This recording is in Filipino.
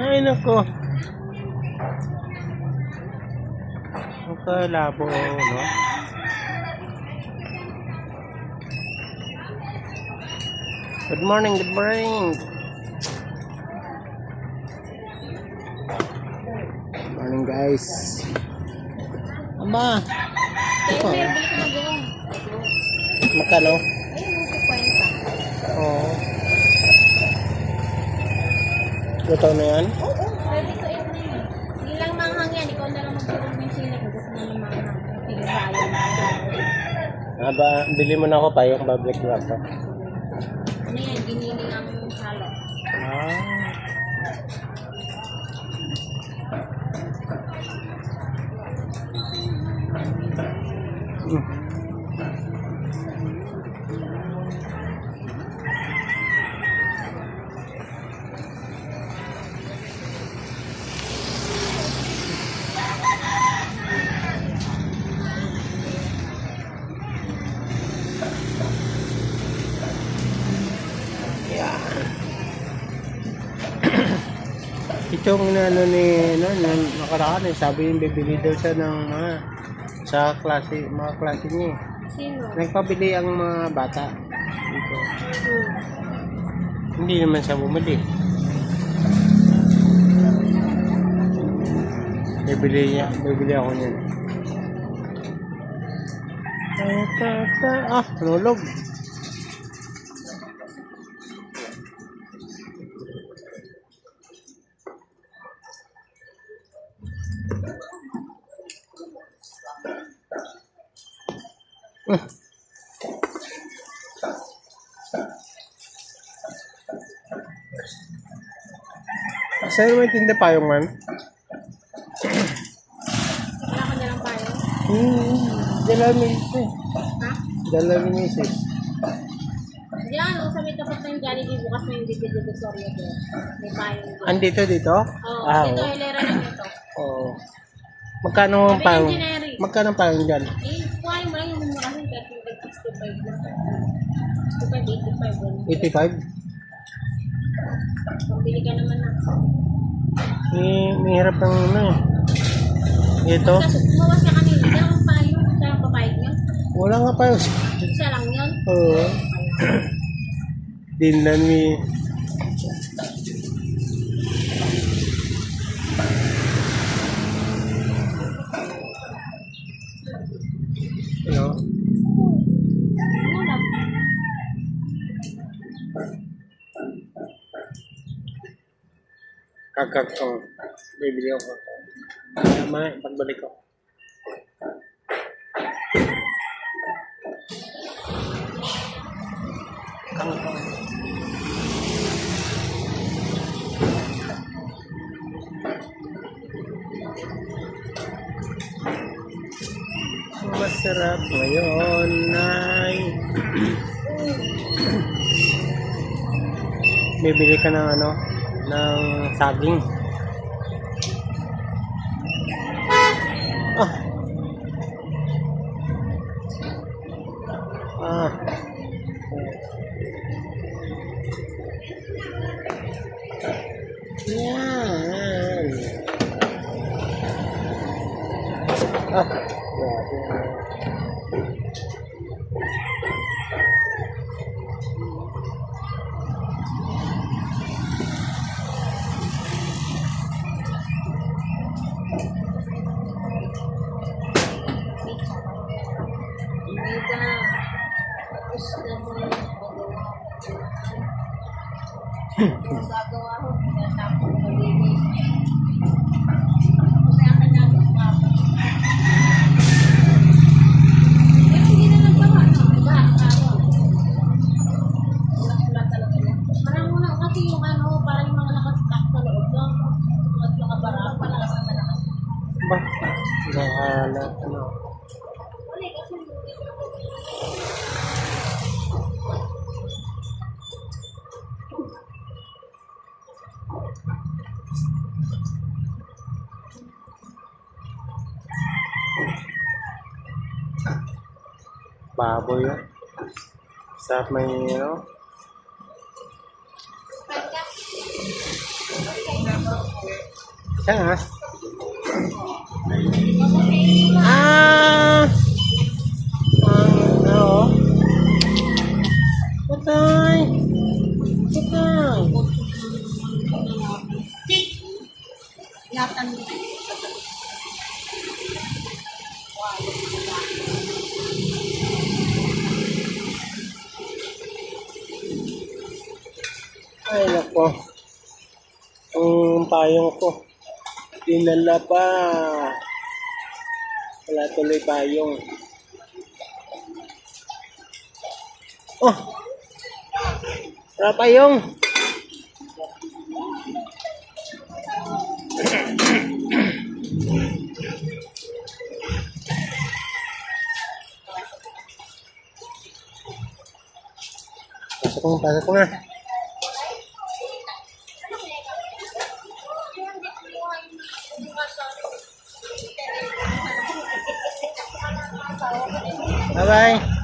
Ay, nako. Kalabo, no? Good morning, good morning. Good morning, guys. Aba. Ito. Magkano? Oo. Ito na yan? Oo, pwede ko ito na yun. Hindi lang manghang yan. Ikaw na lang magpulong ng sila. Gusto na lang manghang. Sige, sayang. Aba, bili mo na ako pa yung public wrap. Ano yan? Giniling ang halo. Ah. Itong ano ni nakaraan sabi yung bibili daw siya ng mga sa mga klase niya. Sino? Nagpabili ang mga bata dito. Hindi naman siya bumili. Bibili ako niyan. Ah, nulog. Sa'yo may tinda pa yung man? Wala ko na lang tayo. Dala mo ito. Ha? Dala mo ito. Diyan, sa may tapat ng Jollibee, bukas na yung dito sorry ito. May payong dito. Andito dito? Oo, Ah, dito oo. hilera lang ito. Oo. Magkano ang Sabi pang? ng generic. Magkano ang pang dyan? Eh, kuhain mo lang yung mura kasi 65 lang. 85 85? Pambili ka naman na. May hirap ng ano eh. Ito? Kasi umawas ka kanina. Dalawang payo. Dalawang papayag nyo. Wala nga pa yun. Isa lang yun. Oo. Dinlan mi. Ano? Ano lang. Kakak ko. Bibili ako. Tama, pagbalik ko. Kangkong. Masarap ngayon ay bibili ka ng ano ng saging. Ah. Ah. Yan. Ah. Gagawa ko, tinatapos ko linis. Kasi ako na magpapos. Pero hindi na nagbawa, no? Diba? Ulat-ulat talaga na. Parang muna, kasi yung ano, parang yung mga nakastack sa loob, no? At nakabara, parang nakastack. Ba? Bahala. Ano? Wala, kasi baboy yun. Sarap may ano. Siya nga. Ah! Ano? Patay! Patay! Ingatan mo. Ay, nako. Ang payong ko. Dinala pa. Wala tuloy payong. Oh! Wala payong. Pasok ko na. Bye-bye.